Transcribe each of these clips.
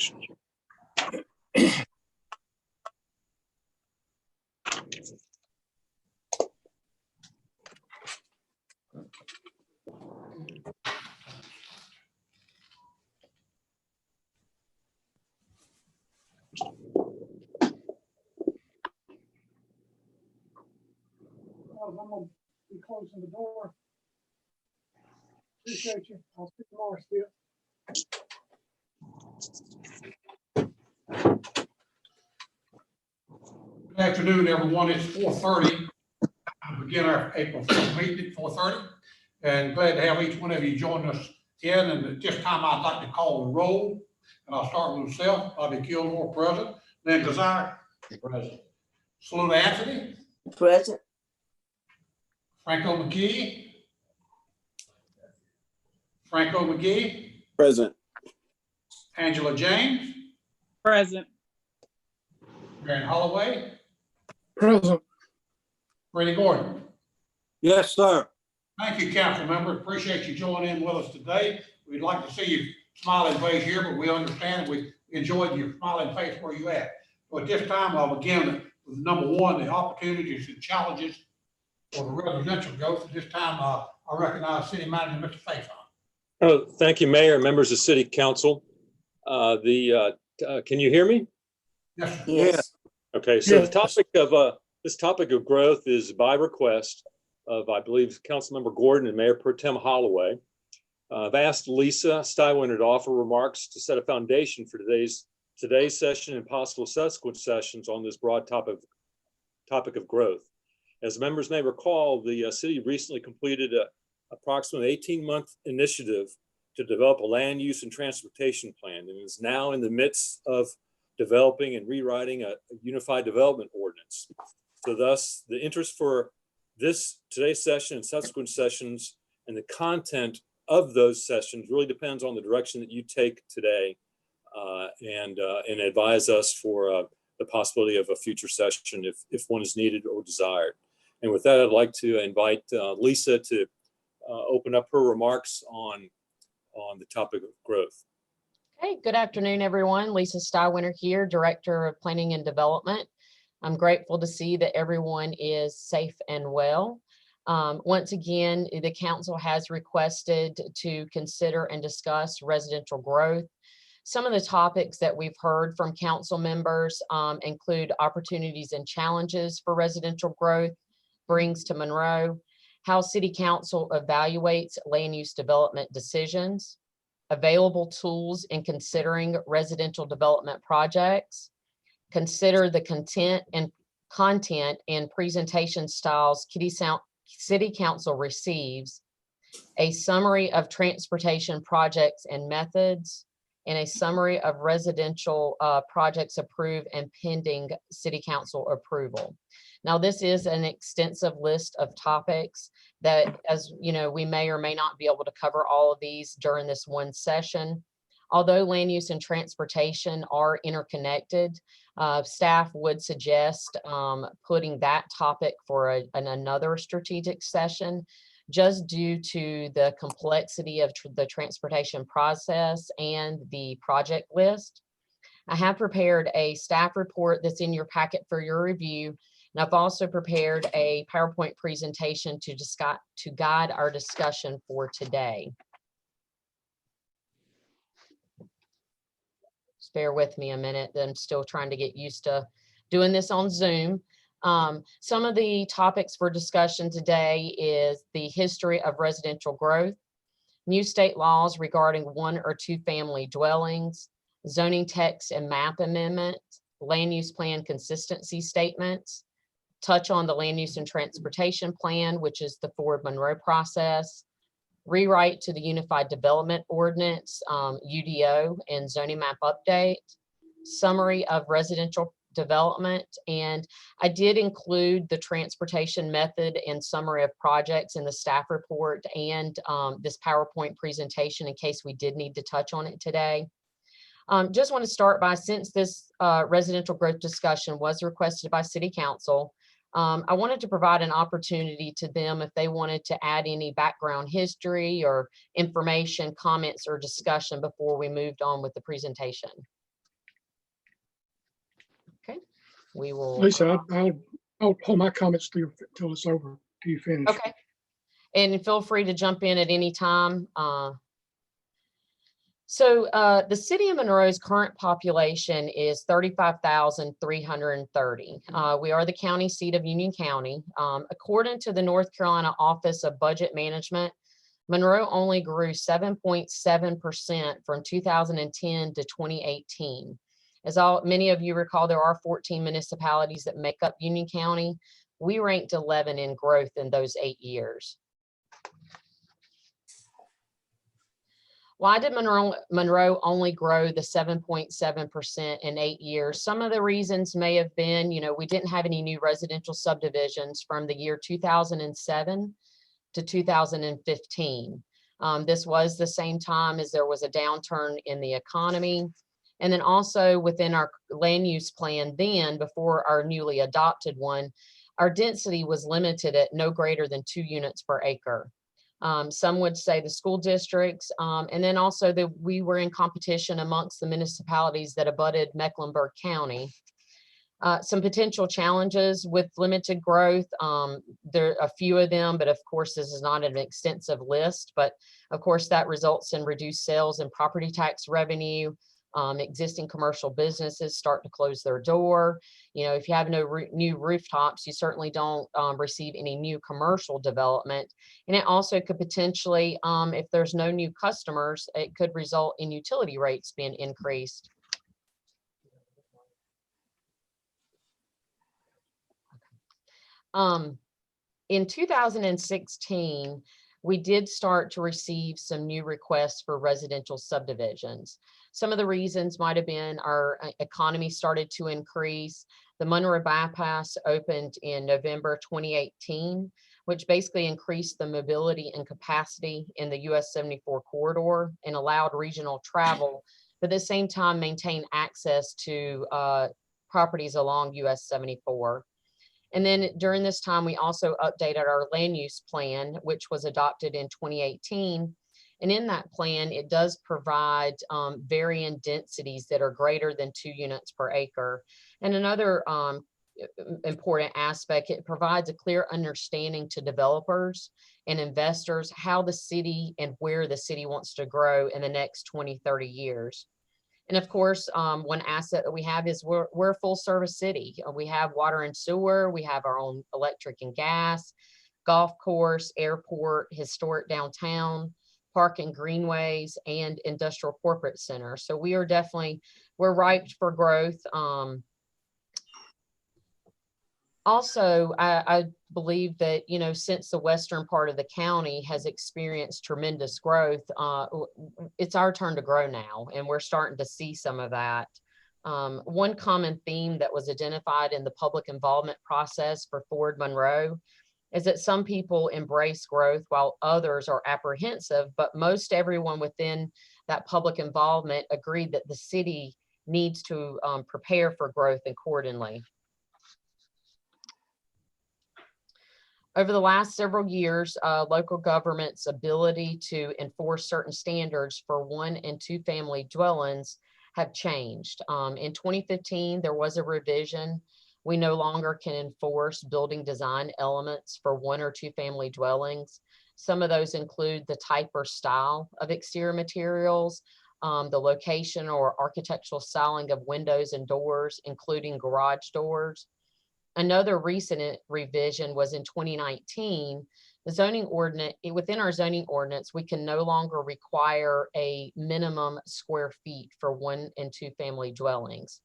I'm gonna be closing the door. Appreciate you. I'll see you tomorrow, Skip. Good afternoon, everyone. It's 4:30. We'll begin our April 4th meeting at 4:30. And glad to have each one of you join us in. And at this time, I'd like to call the roll. And I'll start with myself, Bobby Kilgore, present. Lynn Kazire. Present. Salute Anthony. Present. Franco McGee. Franco McGee. Present. Angela James. Present. Marion Holloway. Present. Brady Gordon. Yes, sir. Thank you, council members. Appreciate you joining in with us today. We'd like to see you smiling face here, but we understand we enjoyed your smiling face where you at. So at this time, I'll begin with number one, the opportunities and challenges for the residential growth. At this time, I recognize City Manager, Mr. Faison. Oh, thank you, Mayor, members of City Council. Can you hear me? Yes, sir. Yes. Okay, so Yes. the topic of this topic of growth is by request of, I believe, Councilmember Gordon and Mayor Pro Tem Holloway. I've asked Lisa Stywinter to offer remarks to set a foundation for today's session and possible subsequent sessions on this broad topic of growth. As members may recall, the city recently completed a approximately 18-month initiative to develop a land use and transportation plan, and is now in the midst of developing and rewriting a unified development ordinance. So thus, the interest for today's session and subsequent sessions and the content of those sessions really depends on the direction that you take today and advise us for the possibility of a future session if one is needed or desired. And with that, I'd like to invite Lisa to open up her remarks on the topic of growth. Hey, good afternoon, everyone. Lisa Stywinter here, Director of Planning and Development. I'm grateful to see that everyone is safe and well. Once again, the council has requested to consider and discuss residential growth. Some of the topics that we've heard from council members include opportunities and challenges for residential growth brings to Monroe, how City Council evaluates land use development decisions, available tools in considering residential development projects, consider the content and presentation styles City Council receives, a summary of transportation projects and methods, and a summary of residential projects approved and pending City Council approval. Now, this is an extensive list of topics that, as you know, we may or may not be able to cover all of these during this one session. Although land use and transportation are interconnected, staff would suggest putting that topic for another strategic session, just due to the complexity of the transportation process and the project list. I have prepared a staff report that's in your packet for your review. And I've also prepared a PowerPoint presentation to guide our discussion for today. Just bear with me a minute. I'm still trying to get used to doing this on Zoom. Some of the topics for discussion today is the history of residential growth, new state laws regarding 1 or 2 family dwellings, zoning text and map amendments, land use plan consistency statements, touch on the land use and transportation plan, which is the Ford Monroe process, rewrite to the Unified Development Ordinance, UDO and zoning map update, summary of residential development. And I did include the transportation method and summary of projects in the staff report and this PowerPoint presentation in case we did need to touch on it today. Just want to start by, since this residential growth discussion was requested by City Council, I wanted to provide an opportunity to them if they wanted to add any background history or information, comments, or discussion before we moved on with the presentation. we will. Lisa, I'll hold my comments till it's over, till you finish. Okay. And feel free to jump in at any time. So the city of Monroe's current population is 35,330. We are the county seat of Union County. According to the North Carolina Office of Budget Management, Monroe only grew 7.7% from 2010 to 2018. As many of you recall, there are 14 municipalities that make up Union County. We ranked 11 in growth in those 8 years. Why did Monroe only grow the 7.7% in 8 years? Some of the reasons may have been, we didn't have any new residential subdivisions from the year 2007 to 2015. This was the same time as there was a downturn in the economy. And then also within our land use plan then, before our newly adopted one, our density was limited at no greater than 2 units per acre. Some would say the school districts, and then also that we were in competition amongst the municipalities that abutted Mecklenburg County. Some potential challenges with limited growth. There are a few of them, but of course, this is not an extensive list, but of course that results in reduced sales and property tax revenue. Existing commercial businesses start to close their door. If you have no new rooftops, you certainly don't receive any new commercial development. And it also could potentially, if there's no new customers, it could result in utility rates being increased. In 2016, we did start to receive some new requests for residential subdivisions. Some of the reasons might have been our economy started to increase. The Monroe Bypass opened in November 2018, which basically increased the mobility and capacity in the US 74 corridor and allowed regional travel, but at the same time maintain access to properties along US 74. And then during this time, we also updated our land use plan, which was adopted in 2018. And in that plan, it does provide varying densities that are greater than 2 units per acre. And another important aspect, it provides a clear understanding to developers and investors how the city and where the city wants to grow in the next 20, 30 years. And of course, one asset that we have is we're a full service city. We have water and sewer, we have our own electric and gas, golf course, airport, historic downtown, park and greenways, and industrial corporate center. So we are we're ripe for growth. Also, I believe that, since the western part of the county has experienced tremendous growth, it's our turn to grow now, and we're starting to see some of that. One common theme that was identified in the public involvement process for Forward Monroe is that some people embrace growth while others are apprehensive, but most everyone within that public involvement agreed that the city needs to prepare for growth accordingly. Over the last several years, local government's ability to enforce certain standards for 1 and 2 family dwellings have changed. In 2015, there was a revision. We no longer can enforce building design elements for 1 or 2 family dwellings. Some of those include the type or style of exterior materials, the location or architectural styling of windows and doors, including garage doors. Another recent revision was in 2019. The zoning ordinance, within our zoning ordinance, we can no longer require a minimum square feet for 1 and 2 family dwellings.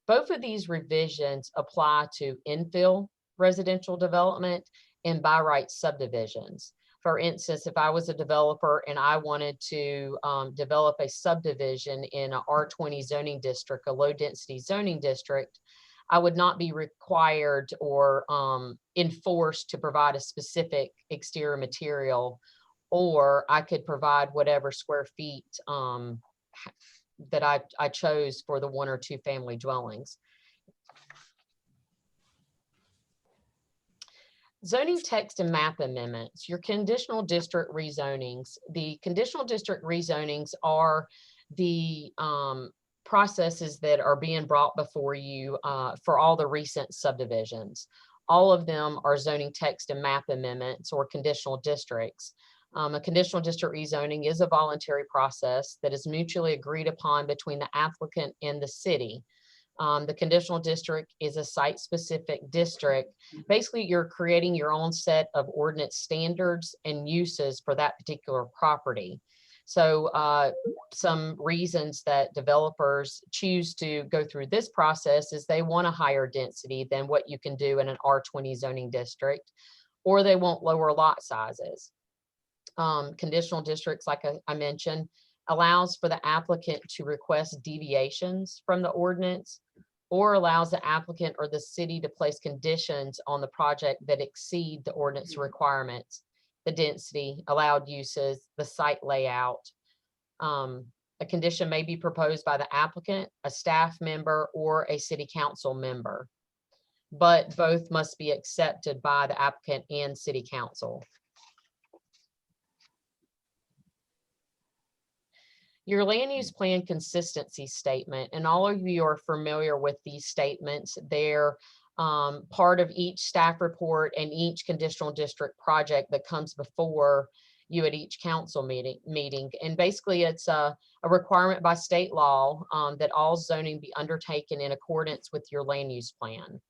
Both of these revisions apply to infill residential development and by right subdivisions. For instance, if I was a developer and I wanted to develop a subdivision in a R20 zoning district, a low density zoning district, I would not be required or enforced to provide a specific exterior material, or I could provide whatever square feet that I chose for the 1 or 2 family dwellings. Zoning text and map amendments, your conditional district rezonings. The conditional district rezonings are the processes that are being brought before you for all the recent subdivisions. All of them are zoning text and map amendments or conditional districts. A conditional district rezoning is a voluntary process that is mutually agreed upon between the applicant and the city. The conditional district is a site-specific district. Basically, you're creating your own set of ordinance standards and uses for that particular property. So some reasons that developers choose to go through this process is they want a higher density than what you can do in an R20 zoning district, or they want lower lot sizes. Conditional districts, like I mentioned, allows for the applicant to request deviations from the ordinance, or allows the applicant or the city to place conditions on the project that exceed the ordinance requirements, the density, allowed uses, the site layout. A condition may be proposed by the applicant, a staff member, or a city council member, but both must be accepted by the applicant and city council. Your land use plan consistency statement, and all of you are familiar with these statements. They're part of each staff report and each conditional district project that comes before you at each council meeting. And basically it's a requirement by state law that all zoning be undertaken in accordance with your land use plan.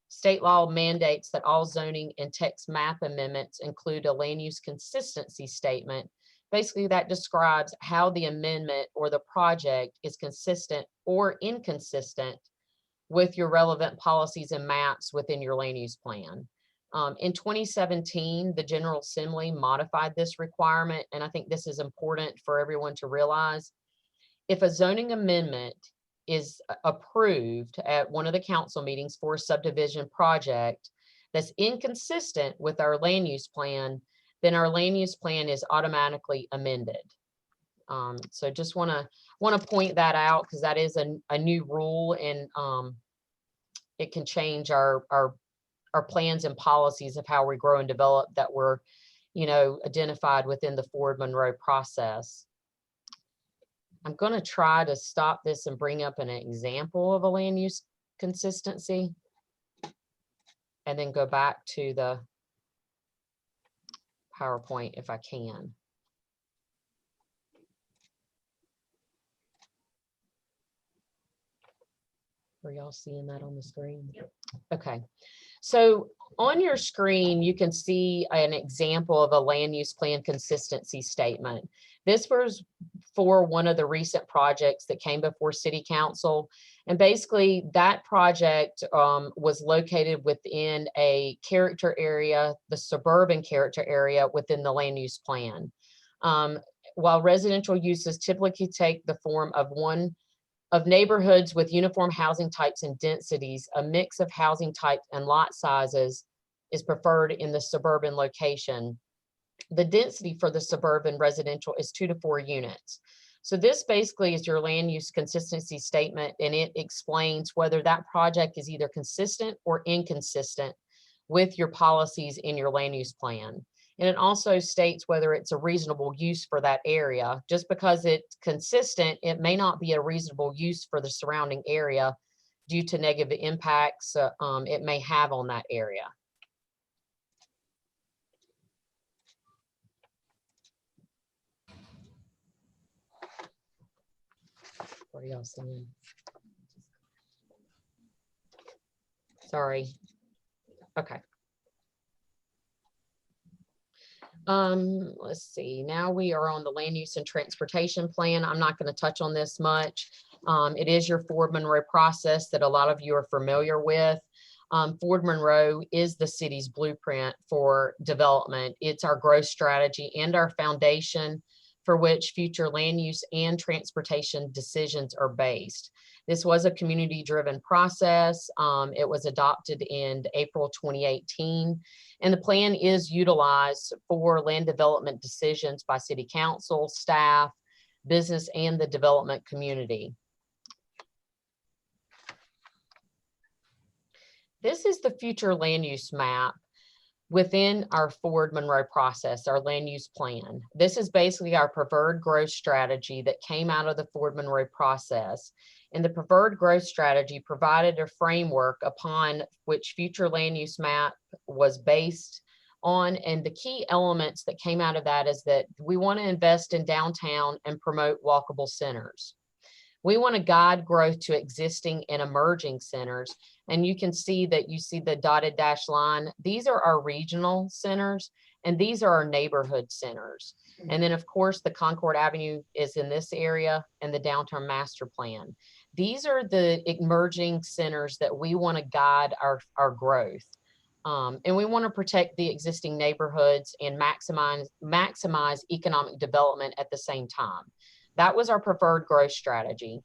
State law mandates that all zoning and text map amendments include a land use consistency statement. Basically, that describes how the amendment or the project is consistent or inconsistent with your relevant policies and maps within your land use plan. In 2017, the General Assembly modified this requirement, and I think this is important for everyone to realize. If a zoning amendment is approved at one of the council meetings for a subdivision project that's inconsistent with our land use plan, then our land use plan is automatically amended. So just want to point that out, because that is a new rule, and it can change our plans and policies of how we grow and develop that were, identified within the Ford Monroe process. I'm going to try to stop this and bring up an example of a land use consistency, and then go back to the PowerPoint if I can. Are y'all seeing that on the screen? Yep. Okay. So on your screen, you can see an example of a land use plan consistency statement. This was for one of the recent projects that came before City Council. And basically that project was located within a character area, the suburban character area within the land use plan. While residential uses typically take the form of neighborhoods with uniform housing types and densities, a mix of housing types and lot sizes is preferred in the suburban location. The density for the suburban residential is 2 to 4 units. So this basically is your land use consistency statement, and it explains whether that project is either consistent or inconsistent with your policies in your land use plan. And it also states whether it's a reasonable use for that area. Just because it's consistent, it may not be a reasonable use for the surrounding area due to negative impacts it may have on that area. What are y'all seeing? Sorry. Okay. Let's see, now we are on the land use and transportation plan. I'm not going to touch on this much. It is your Ford Monroe process that a lot of you are familiar with. Ford Monroe is the city's blueprint for development. It's our growth strategy and our foundation for which future land use and transportation decisions are based. This was a community-driven process. It was adopted in April 2018, and the plan is utilized for land development decisions by city council, staff, business, and the development community. This is the future land use map. within our Ford Monroe process, our land use plan. This is basically our preferred growth strategy that came out of the Ford Monroe process. And the preferred growth strategy provided a framework upon which future land use map was based on. And the key elements that came out of that is that we want to invest in downtown and promote walkable centers. We want to guide growth to existing and emerging centers. And you can see that you see the dotted dash line. These are our regional centers, and these are our neighborhood centers. And then, of course, the Concord Avenue is in this area and the downtown master plan. These are the emerging centers that we want to guide our growth. And we want to protect the existing neighborhoods and maximize economic development at the same time. That was our preferred growth strategy.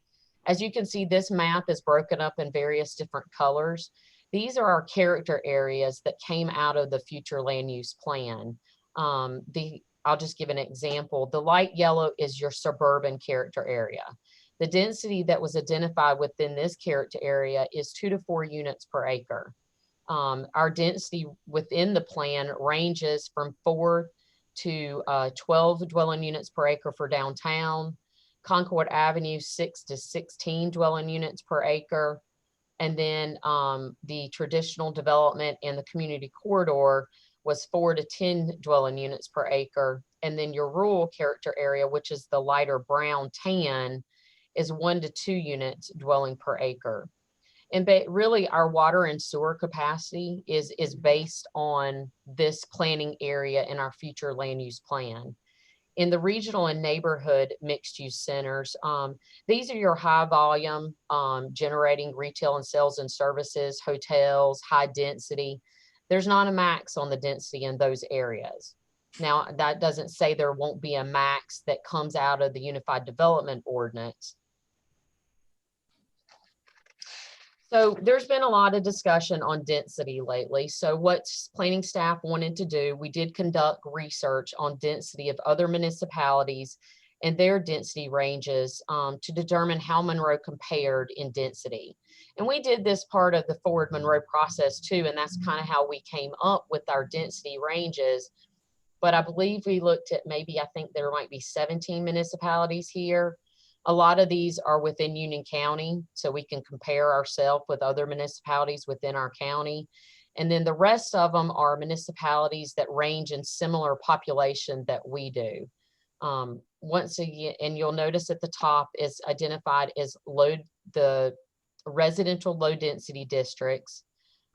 As you can see, this map is broken up in various different colors. These are our character areas that came out of the future land use plan. I'll just give an example. The light yellow is your suburban character area. The density that was identified within this character area is 2 to 4 units per acre. Our density within the plan ranges from 4 to 12 dwelling units per acre for downtown. Concord Avenue, 6 to 16 dwelling units per acre. And then the traditional development and the community corridor was 4 to 10 dwelling units per acre. And then your rural character area, which is the lighter brown tan, is 1 to 2 units dwelling per acre. And really our water and sewer capacity is based on this planning area in our future land use plan. In the regional and neighborhood mixed use centers, these are your high volume generating retail and sales and services, hotels, high density. There's not a max on the density in those areas. Now, that doesn't say there won't be a max that comes out of the Unified Development Ordinance. So there's been a lot of discussion on density lately. So what planning staff wanted to do, we did conduct research on density of other municipalities and their density ranges to determine how Monroe compared in density. And we did this part of the Ford Monroe process too, and that's kind of how we came up with our density ranges. But I believe we looked at maybe, I think there might be 17 municipalities here. A lot of these are within Union County, so we can compare ourselves with other municipalities within our county. And then the rest of them are municipalities that range in similar population that we do. Once again, and you'll notice at the top is identified as the residential low density districts,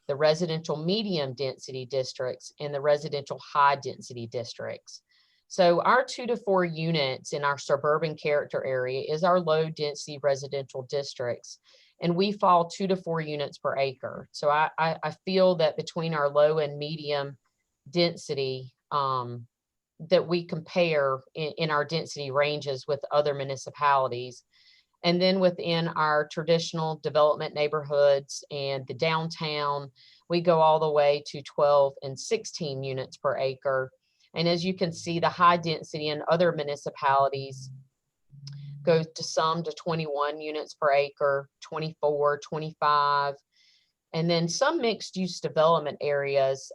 the residential medium density districts, and the residential high density districts. So our 2 to 4 units in our suburban character area is our low density residential districts. And we fall 2 to 4 units per acre. So I feel that between our low and medium density that we compare in our density ranges with other municipalities. And then within our traditional development neighborhoods and the downtown, we go all the way to 12 and 16 units per acre. And as you can see, the high density in other municipalities goes to some to 21 units per acre, 24, 25. And then some mixed use development areas,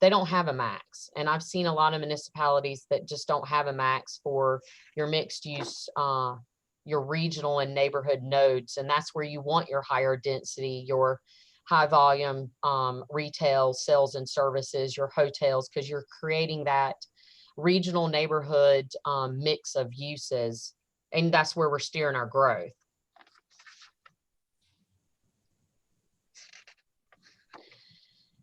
they don't have a max. And I've seen a lot of municipalities that just don't have a max for your mixed use, your regional and neighborhood nodes. And that's where you want your higher density, your high volume retail, sales and services, your hotels, because you're creating that regional neighborhood mix of uses. And that's where we're steering our growth.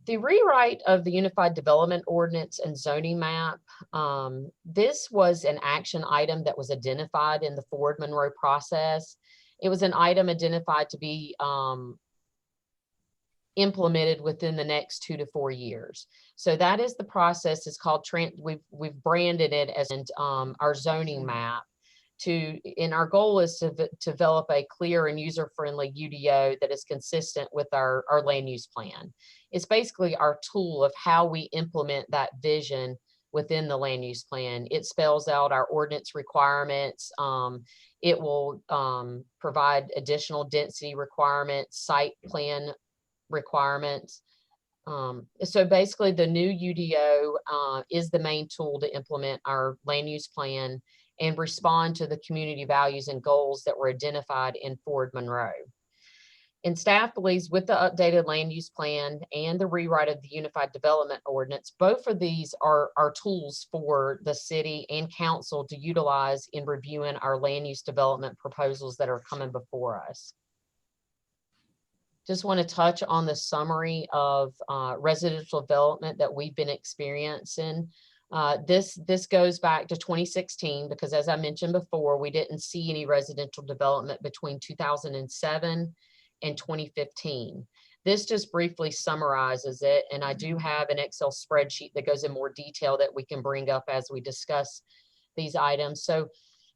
The rewrite of the Unified Development Ordinance and zoning map, this was an action item that was identified in the Ford Monroe process. It was an item identified to be implemented within the next 2 to 4 years. So that is the process. It's called, we've branded it as our zoning map. And our goal is to develop a clear and user-friendly UDO that is consistent with our land use plan. It's basically our tool of how we implement that vision within the land use plan. It spells out our ordinance requirements. It will provide additional density requirements, site plan requirements, So basically the new UDO is the main tool to implement our land use plan and respond to the community values and goals that were identified in Ford Monroe. And staff believes with the updated land use plan and the rewrite of the Unified Development Ordinance, both of these are tools for the city and council to utilize in reviewing our land use development proposals that are coming before us. Just want to touch on the summary of residential development that we've been experiencing. This goes back to 2016 because, as I mentioned before, we didn't see any residential development between 2007 and 2015. This just briefly summarizes it, and I do have an Excel spreadsheet that goes in more detail that we can bring up as we discuss these items. So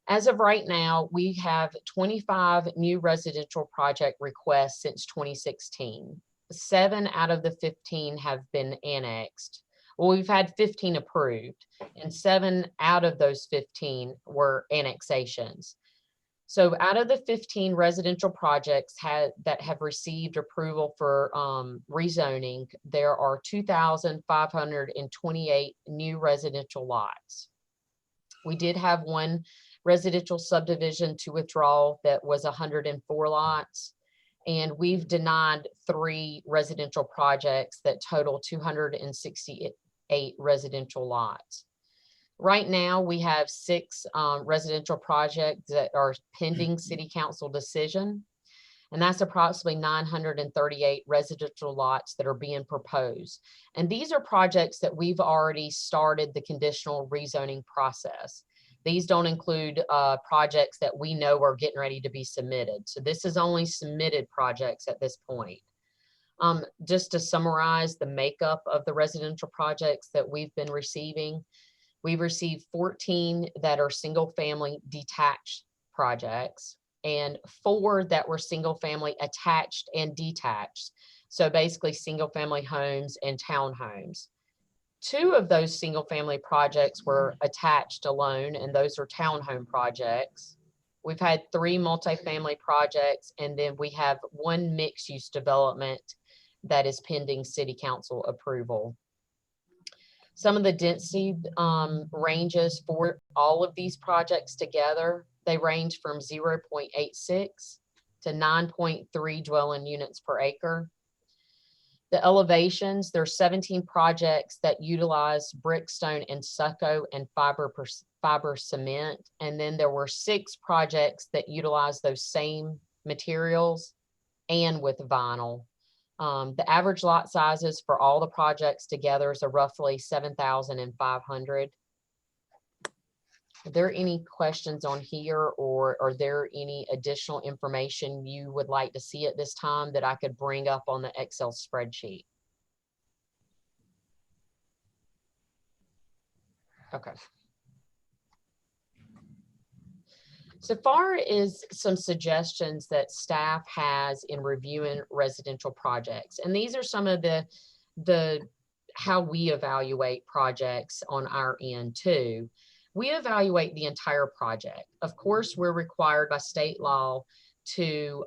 as of right now, we have 25 new residential project requests since 2016. 7 out of the 15 have been annexed. Well, we've had 15 approved, and 7 out of those 15 were annexations. So out of the 15 residential projects that have received approval for rezoning, there are 2,528 new residential lots. We did have one residential subdivision to withdraw that was 104 lots. And we've denied 3 residential projects that total 268 residential lots. Right now, we have 6 residential projects that are pending city council decision. And that's approximately 938 residential lots that are being proposed. And these are projects that we've already started the conditional rezoning process. These don't include projects that we know are getting ready to be submitted. So this is only submitted projects at this point. Just to summarize the makeup of the residential projects that we've been receiving, we've received 14 that are single family detached projects and 4 that were single family attached and detached. So basically single family homes and townhomes. 2 of those single family projects were attached alone, and those are townhome projects. We've had 3 multifamily projects, and then we have 1 mixed use development that is pending city council approval. Some of the density ranges for all of these projects together, they range from 0.86 to 9.3 dwelling units per acre. The elevations, there's 17 projects that utilize brick, stone, and stucco and fiber cement. And then there were 6 projects that utilize those same materials and with vinyl. The average lot sizes for all the projects together is roughly 7,500. Are there any questions on here, or are there any additional information you would like to see at this time that I could bring up on the Excel spreadsheet? Okay. So far as some suggestions that staff has in reviewing residential projects, and these are some of the how we evaluate projects on our end too. We evaluate the entire project. Of course, we're required by state law to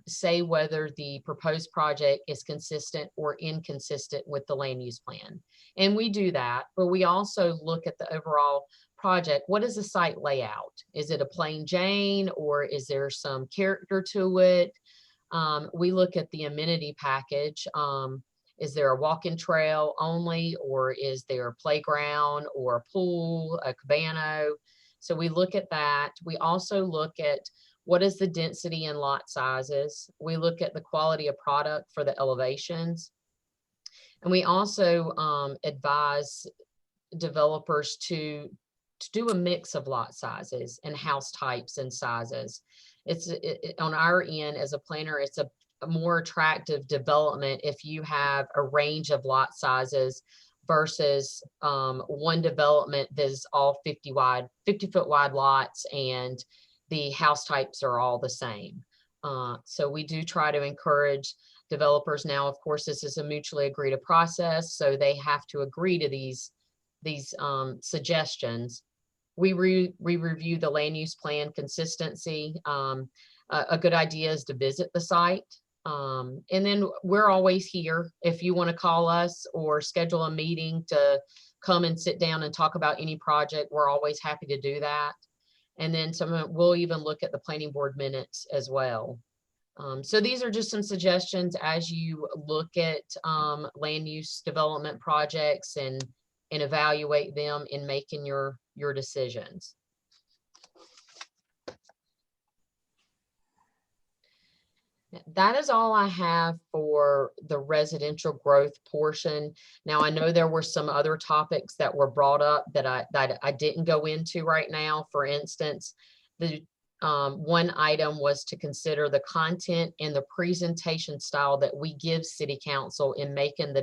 say whether the proposed project is consistent or inconsistent with the land use plan. And we do that, but we also look at the overall project. What is the site layout? Is it a plain Jane, or is there some character to it? We look at the amenity package. Is there a walking trail only, or is there a playground or a pool, a cabana? So we look at that. We also look at what is the density and lot sizes. We look at the quality of product for the elevations. And we also advise developers to do a mix of lot sizes and house types and sizes. On our end as a planner, it's a more attractive development if you have a range of lot sizes versus one development that's all 50-foot wide lots and the house types are all the same. So we do try to encourage developers. Now, of course, this is a mutually agreed to process, so they have to agree to these suggestions. We review the land use plan consistency. A good idea is to visit the site. And then we're always here. If you want to call us or schedule a meeting to come and sit down and talk about any project, we're always happy to do that. And then we'll even look at the planning board minutes as well. So these are just some suggestions as you look at land use development projects and evaluate them in making your decisions. That is all I have for the residential growth portion. Now, I know there were some other topics that were brought up that I didn't go into right now. For instance, the one item was to consider the content and the presentation style that we give city council in making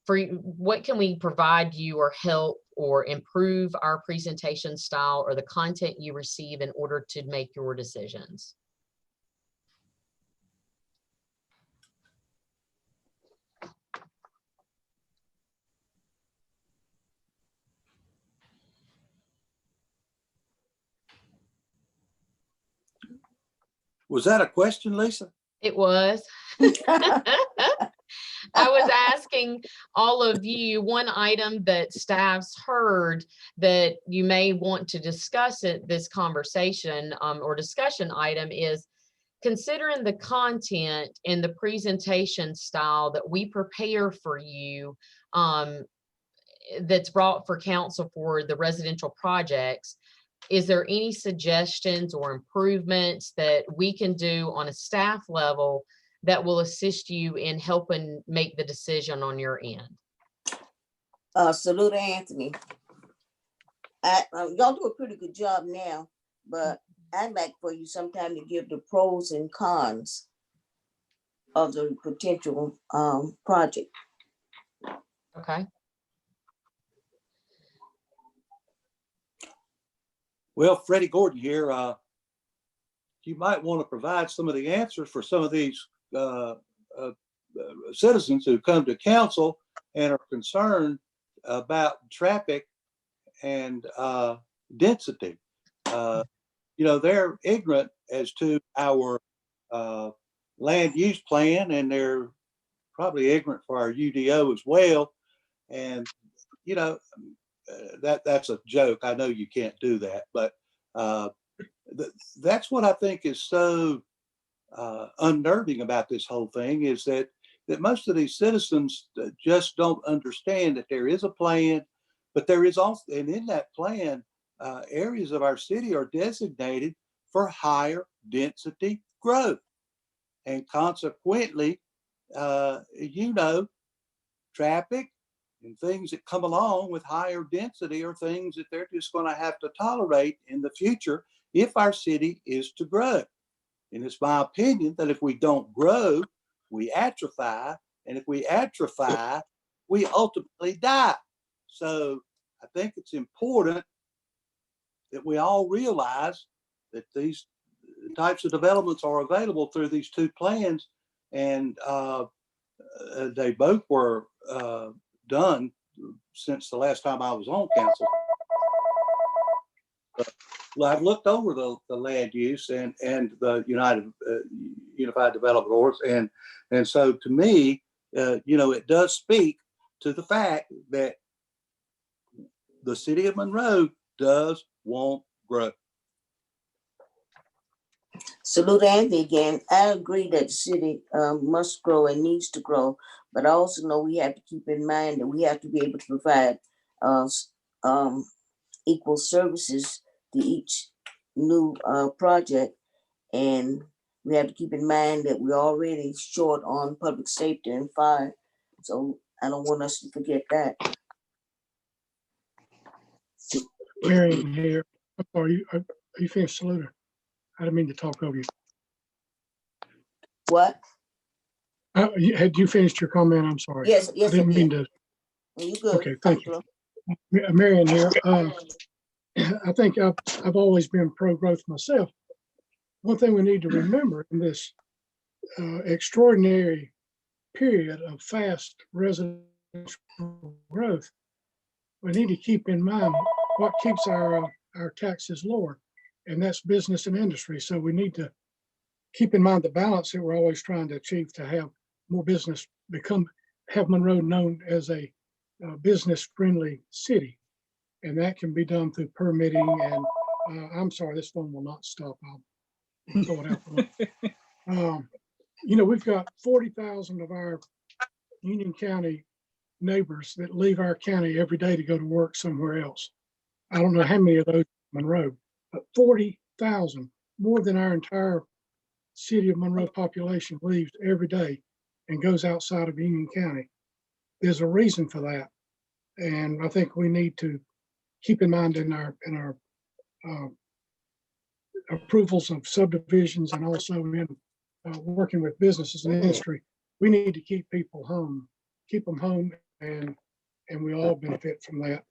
what can we provide you or help or improve our presentation style or the content you receive in order to make your decisions. Was that a question, Lisa? It was. I was asking all of you one item that staff's heard that you may want to discuss at this conversation or discussion item is considering the content and the presentation style that we prepare for you that's brought for council for the residential projects. Is there any suggestions or improvements that we can do on a staff level that will assist you in helping make the decision on your end? Salute Anthony. Y'all do a pretty good job now, but I'd like for you sometime to give the pros and cons of the potential project. Okay. Well, Freddie Gordon here. You might want to provide some of the answers for some of these citizens who come to council and are concerned about traffic and density. They're ignorant as to our land use plan, and they're probably ignorant for our UDO as well. And, that's a joke. I know you can't do that, but that's what I think is so unnerving about this whole thing is that most of these citizens just don't understand that there is a plan, but there is also, and in that plan, areas of our city are designated for higher density growth. And consequently, traffic and things that come along with higher density are things that they're just going to have to tolerate in the future if our city is to grow. And it's my opinion that if we don't grow, we atrophy. And if we atrophy, we ultimately die. So I think it's important that we all realize that these types of developments are available through these two plans. And they both were done since the last time I was on council. Well, I've looked over the land use and the Unified Development Orders, and so to me, it does speak to the fact that the city of Monroe does want growth. Salute Anthony again. I agree that the city must grow and needs to grow, but I also know we have to keep in mind that we have to be able to provide equal services to each new project. And we have to keep in mind that we're already short on public safety and fire. So I don't want us to forget that. Marion here. Are you finished, Saluter? I didn't mean to talk over you. What? Had you finished your comment? I'm sorry. Yes, I didn't mean to. You good? Okay, thank you. Marion here. I think I've always been pro-growth myself. One thing we need to remember in this extraordinary period of fast residential growth, we need to keep in mind what keeps our taxes lower, and that's business and industry. So we need to keep in mind the balance that we're always trying to achieve to have more business have Monroe known as a business-friendly city. And that can be done through permitting and, I'm sorry, this phone will not stop. I'll throw it out. The window. We've got 40,000 of our Union County neighbors that leave our county every day to go to work somewhere else. I don't know how many of those in Monroe, but 40,000, more than our entire city of Monroe population leaves every day and goes outside of Union County. There's a reason for that. And I think we need to keep in mind in our approvals of subdivisions and also in working with businesses and industry, we need to keep people home, keep them home, and we all benefit from that.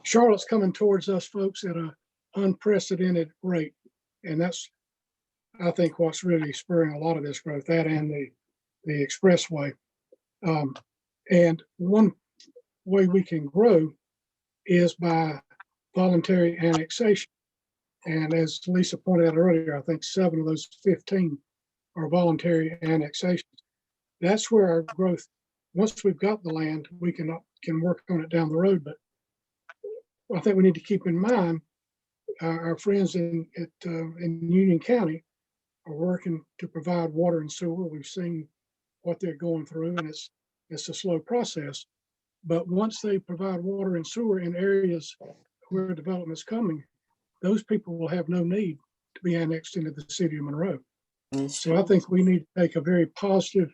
Charlotte's coming towards us, folks, at an unprecedented rate. And that's, I think, what's really spurring a lot of this growth, that and the expressway. And one way we can grow is by voluntary annexation. And as Lisa pointed out earlier, I think 7 of those 15 are voluntary annexations. That's where our growth, once we've got the land, we can work on it down the road. But I think we need to keep in mind our friends in Union County are working to provide water and sewer. We've seen what they're going through, and it's a slow process. But once they provide water and sewer in areas where development's coming, those people will have no need to be annexed into the city of Monroe. So I think we need to take a very positive,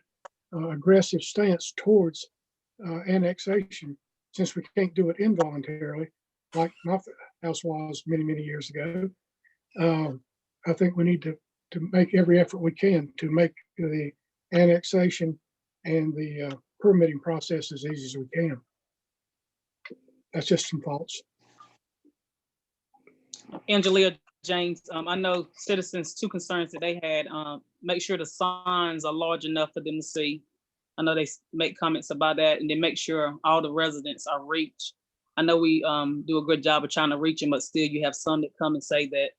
aggressive stance towards annexation, since we can't do it involuntarily, like my house was many, many years ago. I think we need to make every effort we can to make the annexation and the permitting process as easy as we can. That's just some thoughts. Angelia James, I know citizens, 2 concerns that they had, make sure the signs are large enough for them to see. I know they make comments about that, and then make sure all the residents are reached. I know we do a good job of trying to reach them, but still you have some that come and say that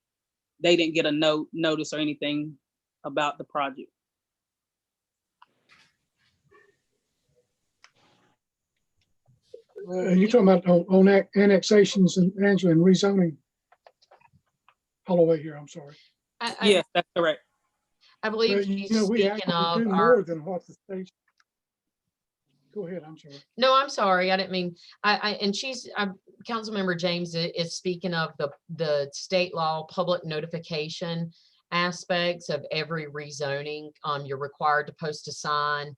they didn't get a notice or anything about the project. You're talking about on annexations and Angela and rezoning. Holloway here, I'm sorry. Yes, that's correct. I believe You he's know, we speaking actually of do our. more than what the state. Go ahead, I'm sorry. No, I'm sorry. I didn't mean, Councilmember James is speaking of the state law public notification aspects of every rezoning. You're required to post a sign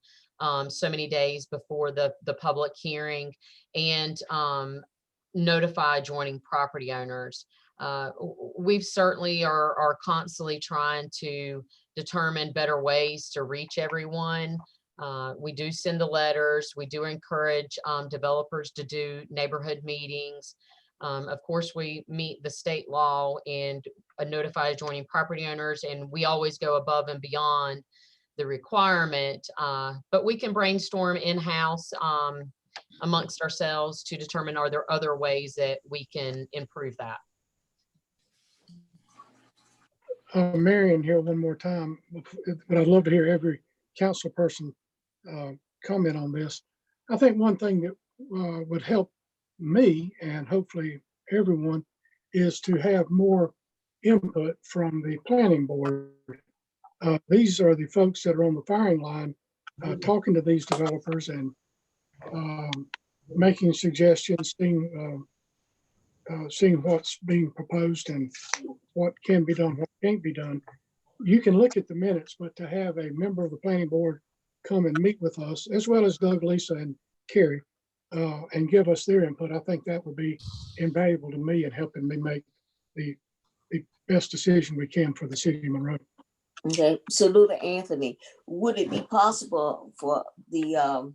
so many days before the public hearing and notify adjoining property owners. We've certainly are constantly trying to determine better ways to reach everyone. We do send the letters. We do encourage developers to do neighborhood meetings. Of course, we meet the state law and notify adjoining property owners, and we always go above and beyond the requirement. But we can brainstorm in-house amongst ourselves to determine, are there other ways that we can improve that? Marion here one more time, but I'd love to hear every council person comment on this. I think one thing that would help me and hopefully everyone is to have more input from the planning board. These are the folks that are on the firing line talking to these developers and making suggestions, seeing what's being proposed and what can be done, what can't be done. You can look at the minutes, but to have a member of the planning board come and meet with us, as well as Doug, Lisa, and Carrie, and give us their input, I think that would be invaluable to me in helping me make the best decision we can for the city of Monroe. Okay, Saluda Anthony, would it be possible for the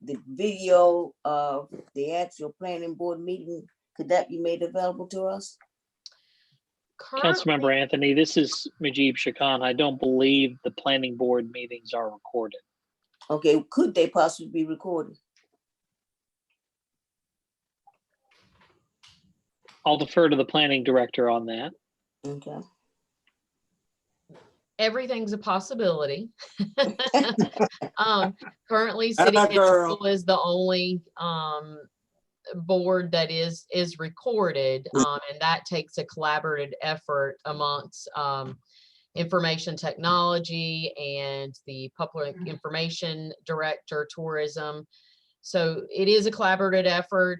video of the actual planning board meeting, could that be made available to us? Councilmember Anthony, this is Majib Shakan. I don't believe the planning board meetings are recorded. Okay, could they possibly be recorded? I'll defer to the planning director on that. Okay. Everything's a possibility. Currently, Atta city girl. council is the only board that is recorded, and that takes a collaborative effort amongst information technology and the public information director, tourism. So it is a collaborative effort.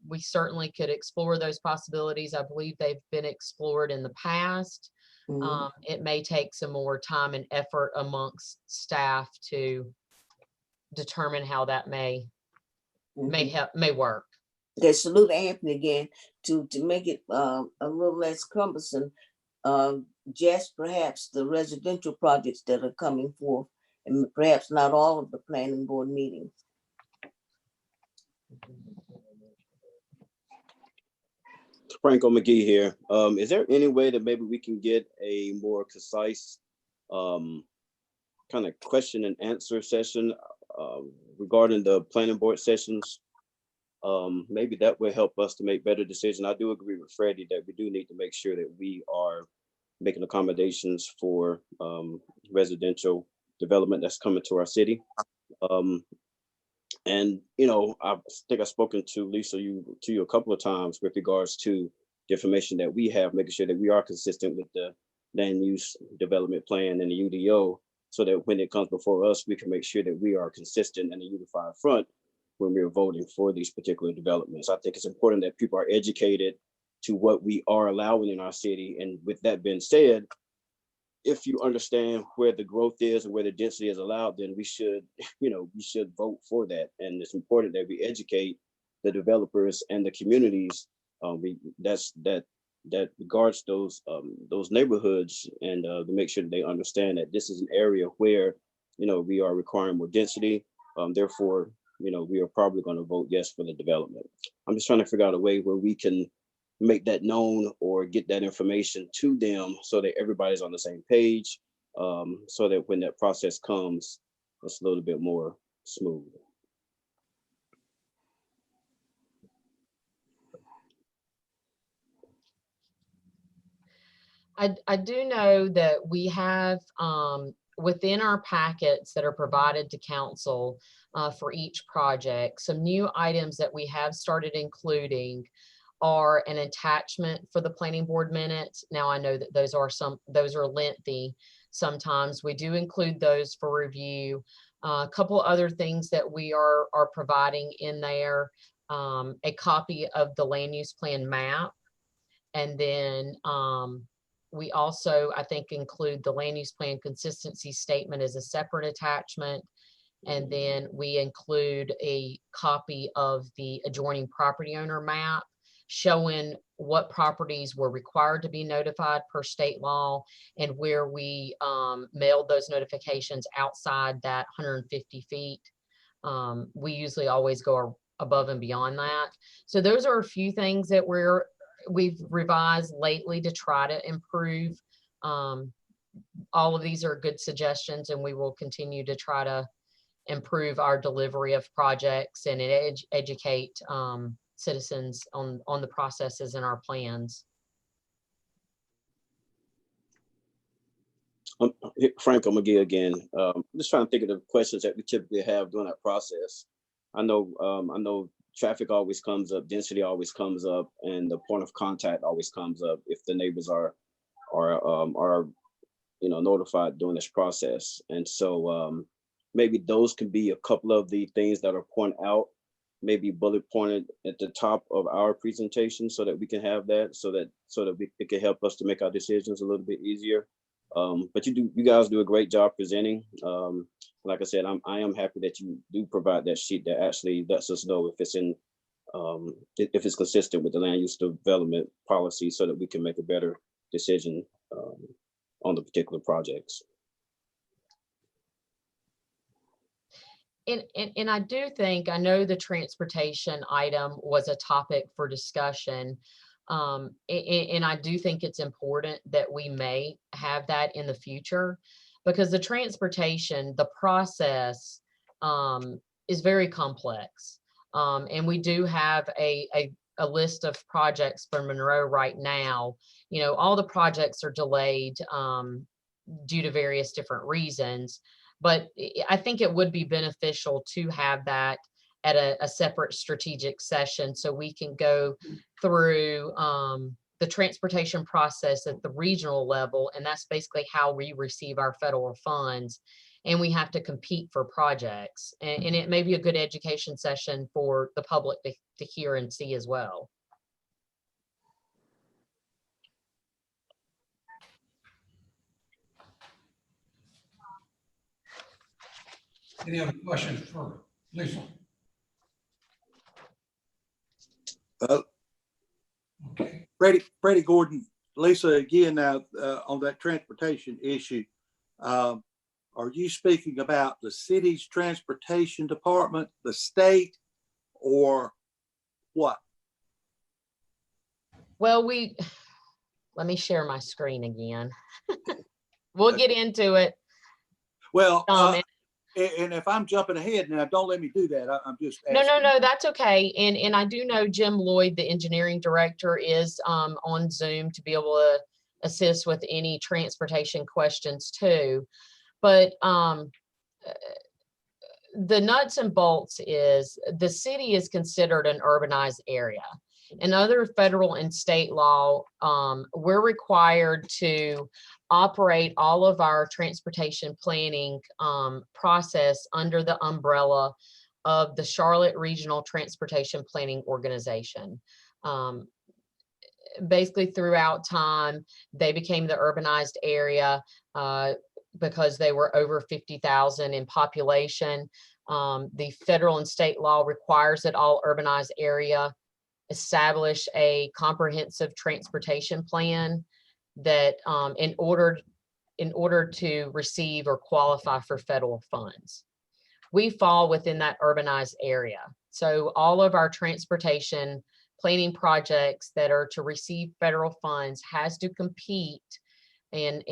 We certainly could explore those possibilities. I believe they've been explored in the past. Mhm. It may take some more time and effort amongst staff to determine how that may Mhm. help, may work. Okay, salute Anthony again to make it a little less cumbersome. Just perhaps the residential projects that are coming forth, and perhaps not all of the planning board meetings. Franco McGee here. Is there any way that maybe we can get a more concise kind of question and answer session regarding the planning board sessions? Maybe that would help us to make better decisions. I do agree with Freddie that we do need to make sure that we are making accommodations for residential development that's coming to our city. And I think I've spoken to Lisa you a couple of times with regards to the information that we have, making sure that we are consistent with the land use development plan and the UDO, so that when it comes before us, we can make sure that we are consistent and a unified front when we're voting for these particular developments. I think it's important that people are educated to what we are allowing in our city. And with that being said, if you understand where the growth is and where the density is allowed, then we should vote for that. And it's important that we educate the developers and the communities that regards those neighborhoods, and to make sure that they understand that this is an area where we are requiring more density. Therefore, we are probably going to vote yes for the development. I'm just trying to figure out a way where we can make that known or get that information to them so that everybody's on the same page, so that when that process comes, it's a little bit more smooth. I do know that we have within our packets that are provided to council for each project, some new items that we have started including are an attachment for the planning board minutes. Now I know that those are lengthy. Sometimes we do include those for review. A couple other things that we are providing in there, a copy of the land use plan map, and then we also, I think, include the land use plan consistency statement as a separate attachment. And then we include a copy of the adjoining property owner map showing what properties were required to be notified per state law and where we mailed those notifications outside that 150 feet. We usually always go above and beyond that. So those are a few things that we've revised lately to try to improve. All of these are good suggestions, and we will continue to try to improve our delivery of projects and educate citizens on the processes and our plans. Franco McGee again. I'm just trying to think of the questions that we typically have during that process. I know traffic always comes up, density always comes up, and the point of contact always comes up if the neighbors are notified during this process. And so maybe those can be a couple of the things that are pointed out, maybe bullet pointed at the top of our presentation, so that we can have that, so that it can help us to make our decisions a little bit easier. But you guys do a great job presenting. Like I said, I am happy that you do provide that sheet that actually lets us know if it's consistent with the land use development policy, so that we can make a better decision on the particular projects. And I do think, I know the transportation item was a topic for discussion. And I do think it's important that we may have that in the future, because the transportation, the process is very complex. And we do have a list of projects for Monroe right now. All the projects are delayed due to various different reasons. But I think it would be beneficial to have that at a separate strategic session so we can go through the transportation process at the regional level. And that's basically how we receive our federal funds. And we have to compete for projects. And it may be a good education session for the public to hear and see as well. Any other questions for Lisa? Okay. Freddie Gordon, Lisa, again, now on that transportation issue, are you speaking about the city's transportation department, the state, or what? Well, let me share my screen again. We'll get into it. Well, And- and if I'm jumping ahead now, don't let me do that. I'm just No, asking. that's okay. And I do know Jim Lloyd, the engineering director, is on Zoom to be able to assist with any transportation questions too. But the nuts and bolts is the city is considered an urbanized area. And under federal and state law, we're required to operate all of our transportation planning process under the umbrella of the Charlotte Regional Transportation Planning Organization. Basically throughout time, they became the urbanized area because they were over 50,000 in population. The federal and state law requires that all urbanized area establish a comprehensive transportation plan that in order to receive or qualify for federal funds. We fall within that urbanized area. So all of our transportation planning projects that are to receive federal funds has to compete and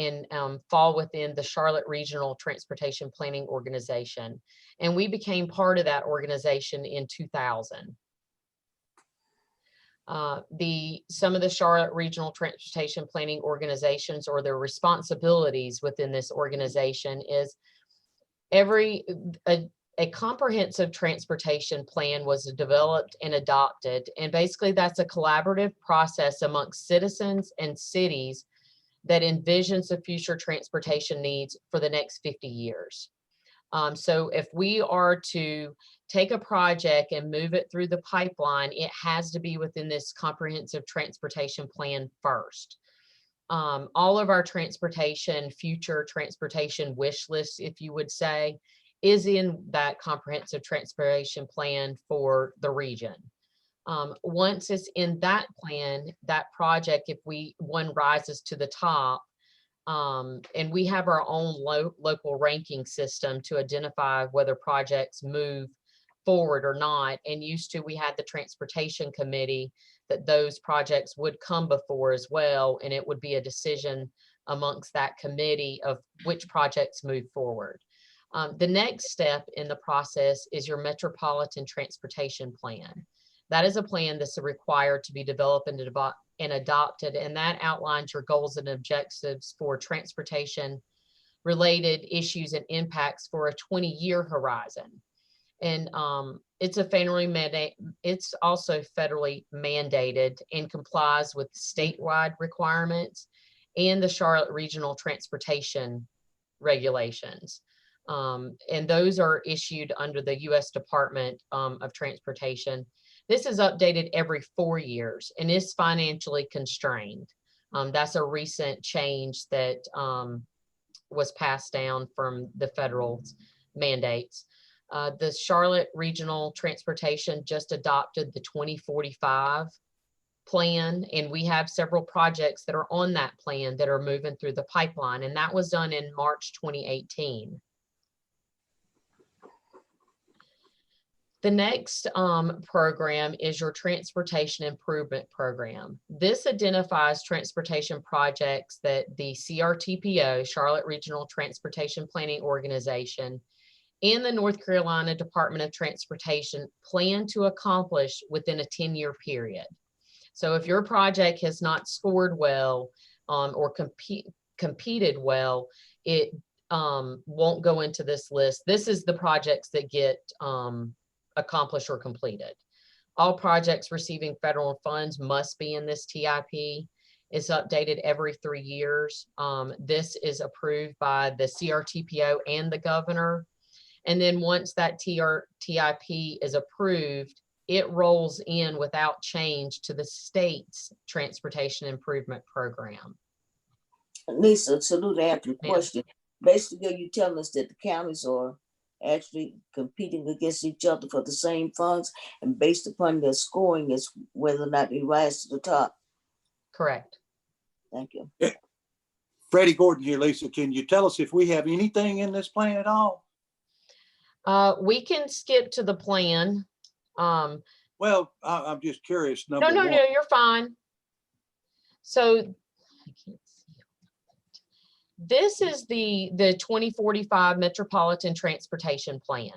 fall within the Charlotte Regional Transportation Planning Organization. And we became part of that organization in 2000. Some of the Charlotte Regional Transportation Planning Organizations, or their responsibilities within this organization, is a comprehensive transportation plan was developed and adopted. And basically that's a collaborative process amongst citizens and cities that envisions the future transportation needs for the next 50 years. So if we are to take a project and move it through the pipeline, it has to be within this comprehensive transportation plan first. All of our future transportation wish list, if you would say, is in that comprehensive transportation plan for the region. Once it's in that plan, that project, if one rises to the top, and we have our own local ranking system to identify whether projects move forward or not. And we had the transportation committee that those projects would come before as well. And it would be a decision amongst that committee of which projects move forward. The next step in the process is your metropolitan transportation plan. That is a plan that's required to be developed and adopted, and that outlines your goals and objectives for transportation related issues and impacts for a 20-year horizon. And it's also federally mandated and complies with statewide requirements and the Charlotte Regional Transportation regulations. And those are issued under the U.S. Department of Transportation. This is updated every 4 years and is financially constrained. That's a recent change that was passed down from the federal mandates. The Charlotte Regional Transportation just adopted the 2045 plan, and we have several projects that are on that plan that are moving through the pipeline, and that was done in March 2018. The next program is your Transportation Improvement Program. This identifies transportation projects that the CRTPO, Charlotte Regional Transportation Planning Organization, and the North Carolina Department of Transportation plan to accomplish within a 10-year period. So if your project has not scored well or competed well, it won't go into this list. This is the projects that get accomplished or completed. All projects receiving federal funds must be in this TIP. It's updated every 3 years. This is approved by the CRTPO and the governor. And then once that TIP is approved, it rolls in without change to the state's transportation improvement program. Lisa, salute after the Ma'am. question. Basically, you telling us that the counties are actually competing against each other for the same funds, and based upon their scoring is whether or not they rise to the top. Correct. Thank you. Freddie Gordon here, Lisa. Can you tell us if we have anything in this plan at all? We can skip to the plan. Well, I'm just curious. No, Number one. you're fine. So I can't see it. This is the 2045 Metropolitan Transportation Plan.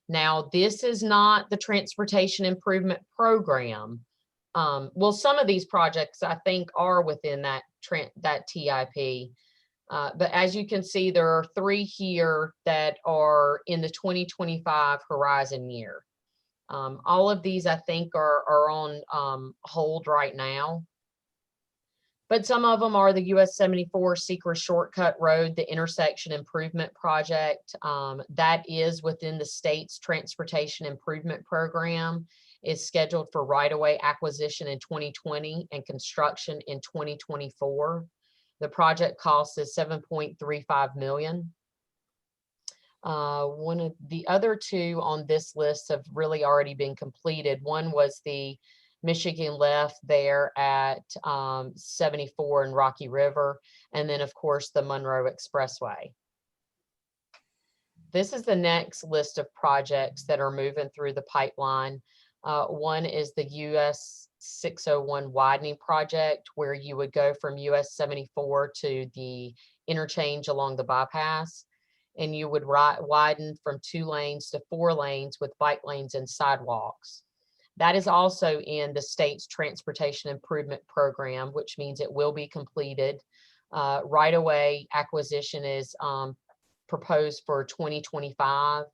Now, this is not the Transportation Improvement Program. Well, some of these projects I think are within that TIP. But as you can see, there are 3 here that are in the 2025 horizon year. All of these I think are on hold right now. But some of them are the US 74 Secret Shortcut Road, the intersection improvement project. That is within the state's transportation improvement program. Is scheduled for right-of-way acquisition in 2020 and construction in 2024. The project cost is $7.35 million. One of the other 2 on this list have really already been completed. One was the Michigan left there at 74 and Rocky River, and then of course the Monroe Expressway. This is the next list of projects that are moving through the pipeline. One is the US 601 widening project, where you would go from US 74 to the interchange along the bypass, and you would widen from 2 lanes to 4 lanes with bike lanes and sidewalks. That is also in the state's transportation improvement program, which means it will be completed. Right-of-way acquisition is proposed for 2025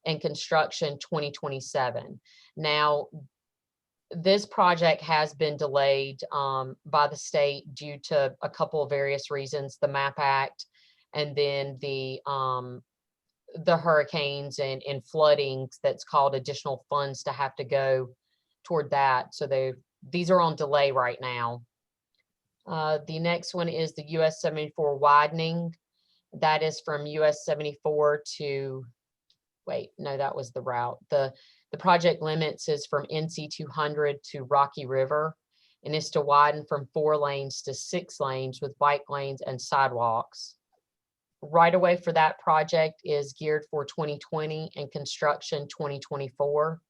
and construction 2027. Now, this project has been delayed by the state due to a couple of various reasons, the MAP Act, and then the hurricanes and flooding that's called additional funds to have to go toward that. So these are on delay right now. The next one is the US 74 widening. That is from US 74 to, wait, no, that was the route. The project limits is from NC 200 to Rocky River, and is to widen from 4 lanes to 6 lanes with bike lanes and sidewalks. Right away for that project is geared for 2020 and construction 2024.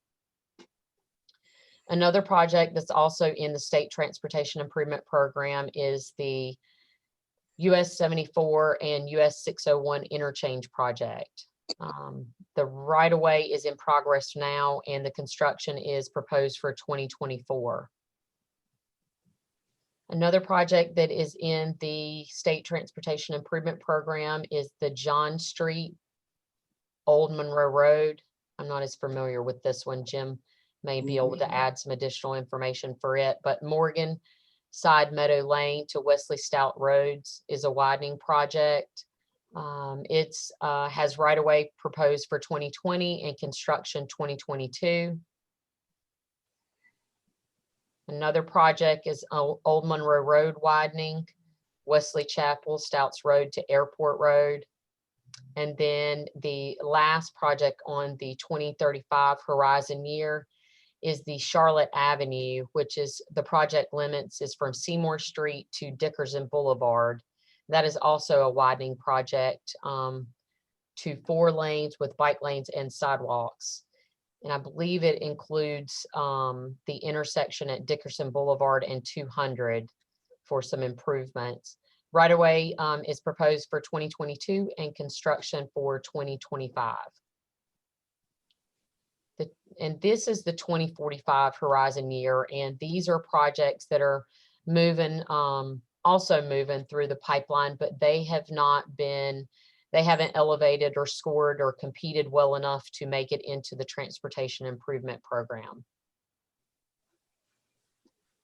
Another project that's also in the State Transportation Improvement Program is the US 74 and US 601 interchange project. The right-of-way is in progress now, and the construction is proposed for 2024. Another project that is in the State Transportation Improvement Program is the John Street, Old Monroe Road. I'm not as familiar with this one. Jim may be able to add some additional information for it, but Morgan Side Meadow Lane to Wesley Stout Roads is a widening project. It's has right-of-way proposed for 2020 and construction 2022. Another project is Old Monroe Road widening, Wesley Chapel, Stouts Road to Airport Road. And then the last project on the 2035 horizon year is the Charlotte Avenue, which is the project limits is from Seymour Street to Dickerson Boulevard. That is also a widening project to 4 lanes with bike lanes and sidewalks. And I believe it includes the intersection at Dickerson Boulevard and 200 for some improvements. Right away is proposed for 2022 and construction for 2025. And this is the 2045 horizon year. And these are projects that are moving also moving through the pipeline, but they haven't elevated or scored or competed well enough to make it into the transportation improvement program.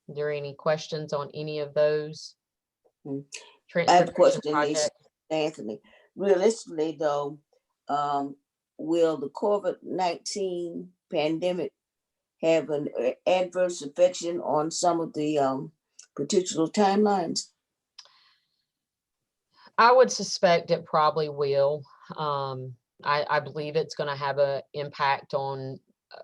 Are there any questions on any of those? Mm. I have a transportation question, Lisa, projects? Anthony. Realistically, though, will the COVID-19 pandemic have an adverse effect on some of the potential timelines? I would suspect it probably will. I believe it's going to have an impact on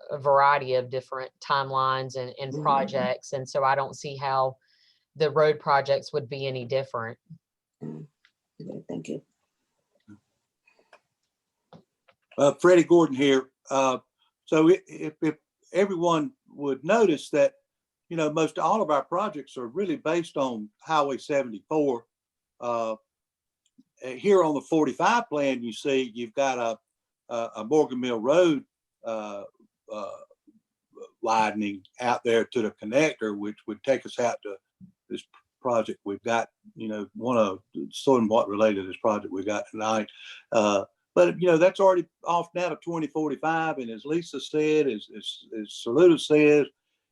a variety of different timelines and Mhm. projects. And so I don't see how the road projects would be any different. Okay, thank you. Freddie Gordon here. So if everyone would notice that, you know, most all of our projects are really based on Highway 74. Here on the 45 plan, you see you've got a Morgan Mill Road widening out there to the connector, which would take us out to this project we've got, you know, one of somewhat related to this project we got tonight. But, you know, that's already off now to 2045. And as Lisa said, as Saluda says,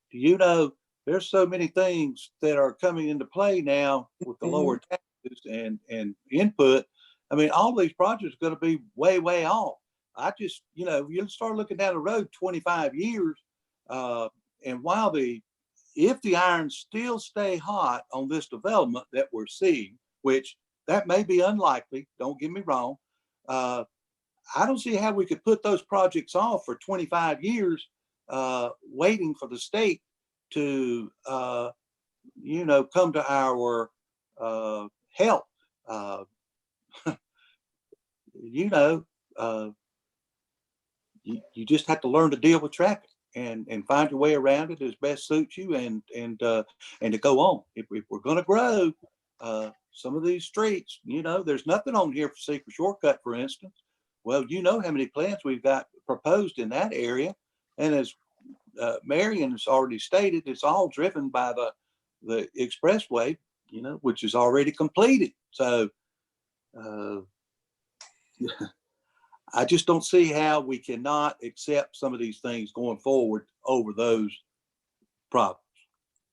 you know, there's so many things that are coming into play now with the lower taxes and input. I mean, all these projects are going to be way, way off. I just, you know, you'll start looking down the road 25 years. And while if the irons still stay hot on this development that we're seeing, which that may be unlikely, don't get me wrong. I don't see how we could put those projects off for 25 years, waiting for the state to, you know, come to our help. You know, you just have to learn to deal with traffic and find your way around it as best suits you and to go on. If we're going to grow some of these streets, you know, there's nothing on here for Secret Shortcut, for instance. Well, you know how many plans we've got proposed in that area. And as Marion has already stated, it's all driven by the expressway, you know, which is already completed. So I just don't see how we cannot accept some of these things going forward over those problems.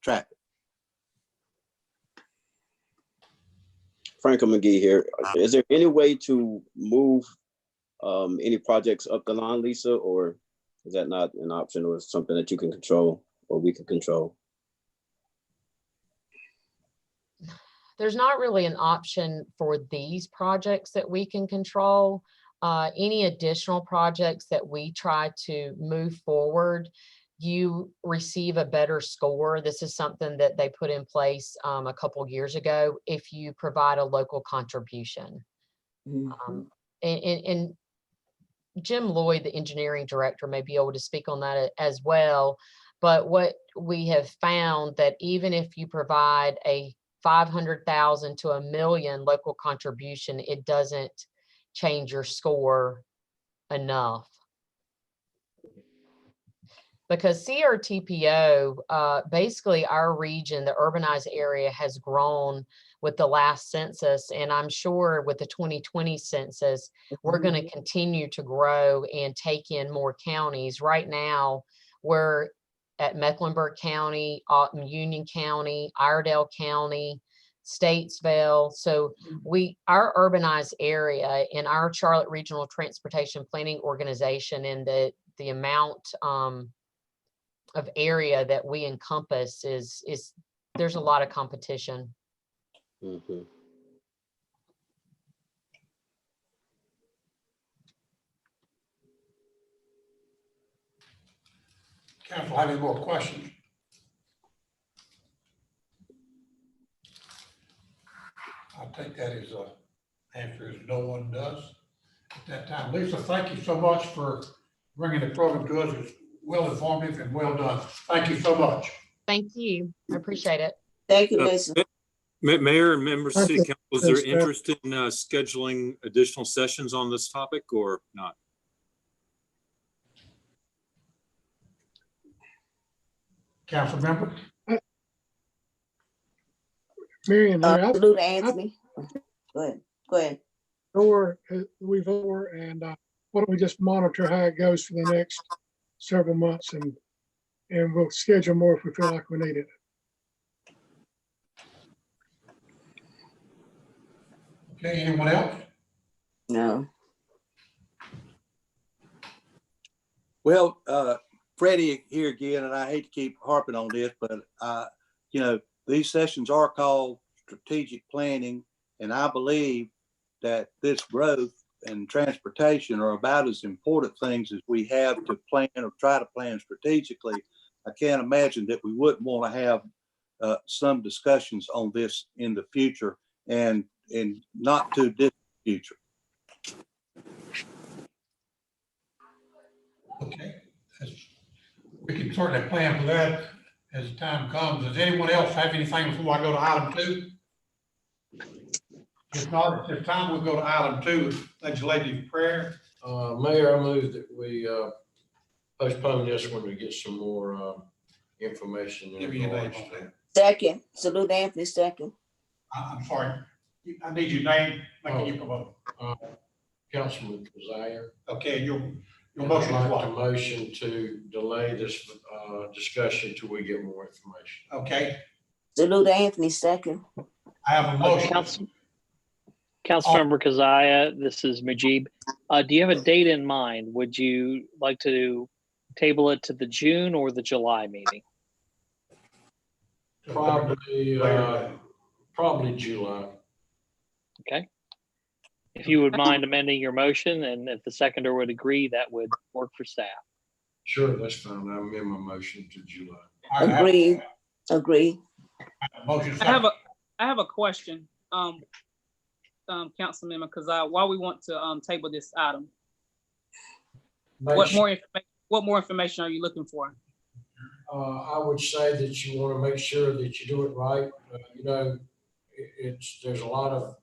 Traffic. Franco McGee here. Is there any way to move any projects up the line, Lisa, or is that not an option, or something that you can control or we can control? There's not really an option for these projects that we can control. Any additional projects that we try to move forward, you receive a better score. This is something that they put in place a couple years ago if you provide a local contribution. And Jim Lloyd, the engineering director, may be able to speak on that as well. But what we have found that even if you provide a 500,000 to $1 million local contribution, it doesn't change your score enough. Because CRTPO, basically our region, the urbanized area, has grown with the last census. And I'm sure with the 2020 census, we're going to continue to grow and take in more counties. Right now, we're at Mecklenburg County, Union County, Iredell County, Statesville. So our urbanized area in our Charlotte Regional Transportation Planning Organization, and the amount of area that we encompass is there's a lot of competition. Mm-hmm. Council, have any more questions? I'll take that as a answer as no one does at that time. Lisa, thank you so much for bringing the program to us. It's well informative and well done. Thank you so much. Thank you. I appreciate it. Thank you, Lisa. Mayor and members of City Thank Council, you. is there Thanks, Matt. interest in scheduling additional sessions on this topic or not? Council member? Marion, here, I Salute Anthony. Go ahead, go ahead. we've over, and why don't we just monitor how it goes for the next several months, and we'll schedule more if we feel like we need it. Okay, anyone else? No, Well, Freddie here again, and I hate to keep harping on this, but these sessions are called strategic planning, and I believe that this growth and transportation are about as important things as we have to plan or try to plan strategically. I can't imagine that we wouldn't want to have some discussions on this in the future and in not too distant future. Okay. We can certainly plan for that as the time comes. Does anyone else have anything before I go to item 2? If not, at this time, we'll go to item 2, legislative prayer. Mayor, I move that we postpone this one to get some more information. in Give me your name regards on to- that. second, salute Anthony, second. I'm sorry. I need your name, making you come up. Councilman Keziah. Okay, your I'd motion is like to what? motion to delay this discussion till we get more information. Okay, Salute Anthony, second. I have a motion. Councilmember Keziah, this is Majib. Do you have a date in mind? Would you like to table it to the June or the July meeting? Probably July. Okay. If you would mind amending your motion, and if the seconder would agree, that would work for staff. Sure, that's fine. I amend my motion to July. All right, Agree, agree. Motion I have second. I have a question, Councilmember, because why we want to table this item. What more information are you looking for? I would say that you want to make sure that you do it right. There's a lot of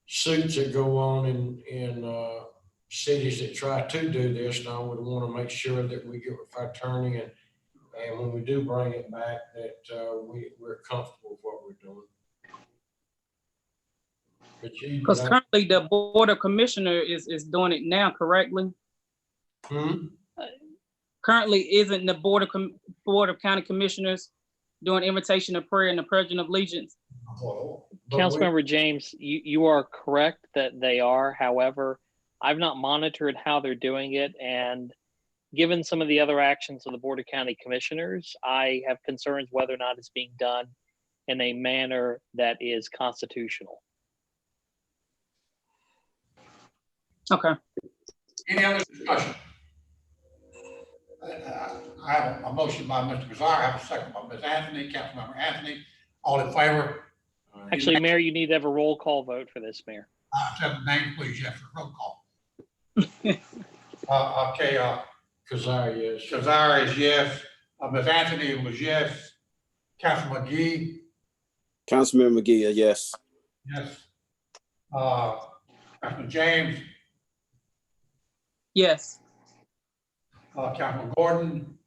suits that go on in cities that try to do this, and I would want to make sure that we get with our attorney and when we do bring it back, that we're comfortable with what we're doing. Because currently the Board of Commissioners is doing it now correctly. Currently, isn't the Board of County Commissioners doing invitation of prayer and the pledge of allegiance? Councilmember James, you are correct that they are. However, I've not monitored how they're doing it, and given some of the other actions of the Board of County Commissioners, I have concerns whether or not it's being done in a manner that is constitutional. Okay. Any other discussion? I have a motion by Mr. Kazar, I have a second by Ms. Anthony, Councilmember Anthony. All in favor? Actually, Mayor, you need to have a roll call vote for this, Mayor. Have the name, please, yes, for roll call. Okay, Keziah, yes. Kazar is yes, Ms. Anthony was yes, Councilman McGee, Councilman McGee, yes. yes. Councilman James, Yes. Councilman Gordon,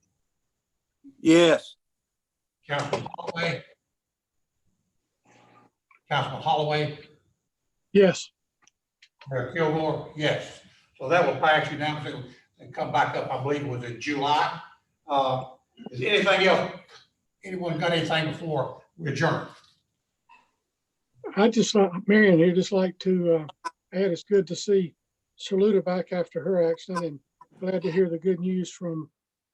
Yes. Councilman Holloway. Councilman Holloway, Yes, Mayor Kilgore, yes. So that will pass unanimously and come back up, I believe it was in July. Is anything else? Anyone got anything before we adjourn? I just, Marion, here, just like to add, it's good to see Saluda back after her accident, and glad to hear the good news from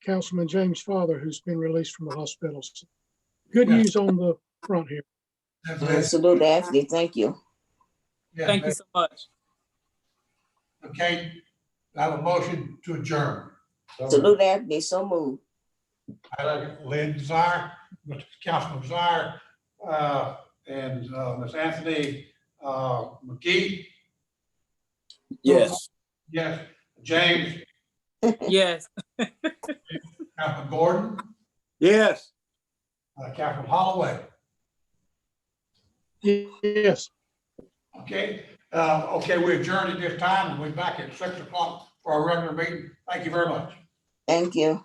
Councilman James' father, who's been released from the hospital. So good Yes. news on the front here. Salute Anthony, thank you. Yes, Thank you so much. Okay, I have a motion to adjourn. Salute Anthony, so moved. Lynn Desire, Mr. Councilman Desire, and Ms. Anthony McGee, Yes. yes, James, Yes. Councilman Gordon, Yes. Councilman Holloway. Yes. Okay, we adjourn at this time, and we're back at 6 o'clock for our regular meeting. Thank you very much. Thank you.